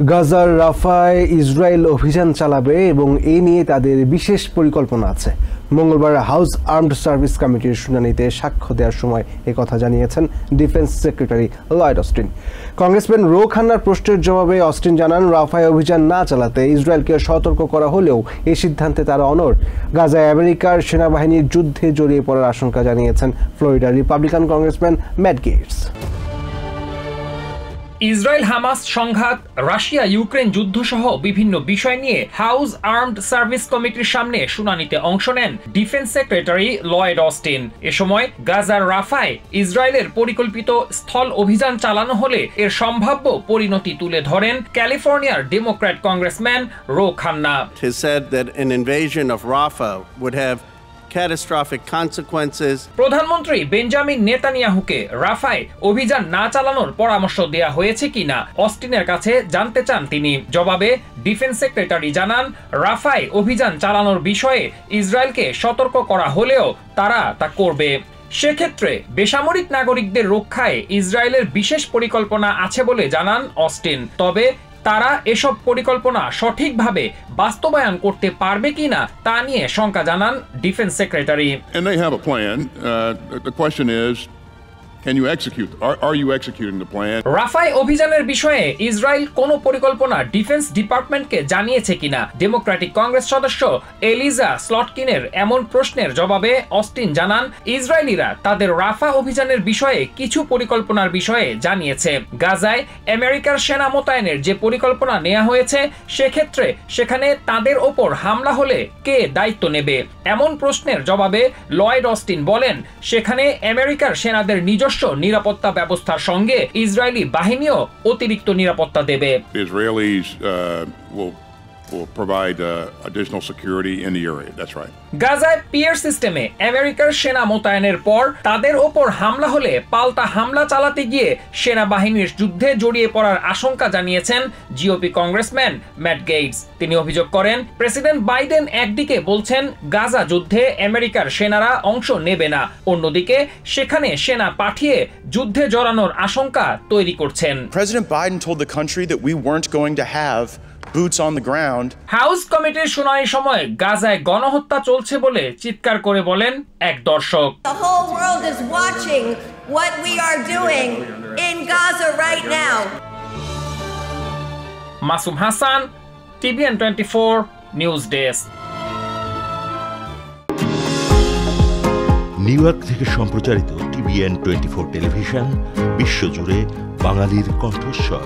গাজার রাফায় ইসরায়েল অভিযান চালাবে এবং এ নিয়ে তাদের বিশেষ পরিকল্পনা আছে। মঙ্গলবার হাউস আর্মড সার্ভিস কমিটির শুনানিতে সাক্ষ্য দেওয়ার সময় একথা জানিয়েছেন defence secretary Lloyd Austin. Congressman Ro খান্নার প্রশ্নের জবাবে অস্টিন জানান, রাফায় অভিযান না চালাতে ইসরায়েলকে সতর্ক করা হলেও এই সিদ্ধান্তে তারা অনড়। গাজায় আমেরিকার সেনাবাহিনীর যুদ্ধে জড়িয়ে পড়ার আশঙ্কা জানিয়েছেন ফ্লোরিডার republican congressman Matt Gates. Israel Hamas সংঘাত, রাশিয়া ইউক্রেন যুদ্ধ সহ বিভিন্ন বিষয় নিয়ে হাউস আর্মড সার্ভিস কমিটির সামনে শুনানিতে অংশ নেন ডিফেন্স সেক্রেটারি লয়েড অস্টিন। এ সময় গাজার রাফায় ইসরায়েলের পরিকল্পিত স্থল অভিযান চালানো হলে এর সম্ভাব্য পরিণতি তুলে ধরেন ক্যালিফোর্নিয়ার democrat congressman Ro Khanna. He said that an invasion of Rafah would have catastrophic consequences. প্রধানমন্ত্রী বেঞ্জামিন নেতানিয়াহুকে রাফায় অভিযান না চালানোর পরামর্শ দেয়া হয়েছে কিনা অস্টিনের কাছে জানতে চান তিনি। জবাবে ডিফেন্স সেক্রেটারি জানান, রাফায় অভিযান চালানোর বিষয়ে ইসরায়েলকে সতর্ক করা হলেও তারা তা করবে। সেক্ষেত্রে বেসামরিক নাগরিকদের রক্ষায় ইসরায়েলের বিশেষ পরিকল্পনা আছে বলে জানান অস্টিন। তবে তারা এসব পরিকল্পনা সঠিকভাবে বাস্তবায়ন করতে পারবে কিনা তা নিয়ে শঙ্কা জানান defence secretary. And they have a plan. The question is, can you execute? Are you executing the plan? রাফায় অভিযানের বিষয়ে ইসরায়েল কোনো পরিকল্পনা ডিফেন্স ডিপার্টমেন্টকে জানিয়েছে কিনা ডেমোক্রেটিক কংগ্রেস সদস্য এলিজা স্লটকিনের এমন প্রশ্নের জবাবে অস্টিন জানান, ইসরায়েলিরা তাদের রাফা অভিযানের বিষয়ে কিছু পরিকল্পনার বিষয়ে জানিয়েছে। গাজায় আমেরিকার সেনা মোতায়েনের যে পরিকল্পনা নেওয়া হয়েছে সেক্ষেত্রে সেখানে তাদের ওপর হামলা হলে কে দায়িত্ব নেবে এমন প্রশ্নের জবাবে লয়েড অস্টিন বলেন, সেখানে আমেরিকার সেনাদের নিজস্ব নিরাপত্তা ব্যবস্থার সঙ্গে ইসরায়েলি বাহিনীও অতিরিক্ত নিরাপত্তা দেবে। Israelis will provide additional security in the area. That's right. গাজায় পিয়ার সিস্টেমে আমেরিকার সেনা মোতায়েনের পর তাদের ওপর হামলা হলে পাল্টা হামলা চালাতে গিয়ে সেনাবাহিনীর যুদ্ধে জড়িয়ে পড়ার আশঙ্কা জানিয়েছেন জিওপি কংগ্রেসম্যান ম্যাট গেটস। তিনি অভিযোগ করেন, প্রেসিডেন্ট বাইডেন একদিকে বলছেন গাজা যুদ্ধে আমেরিকার সেনারা অংশ নেবে না, অন্যদিকে সেখানে সেনা পাঠিয়ে যুদ্ধে জড়ানোর আশঙ্কা তৈরি করছেন। President Biden told the country that we weren't going to have boots on the ground. House কমিটির শুনানির সময় গাজায় গণহত্যা চলছে বলে চিৎকার করে বলেন এক দর্শক। The whole world is watching what we are doing in Gaza right now. Masum Hasan, TVN 24 news desk. New York থেকে সম্প্রচারিত TVN 24 টেলিভিশন বিশ্বজুড়ে বাঙালির কণ্ঠস্বর।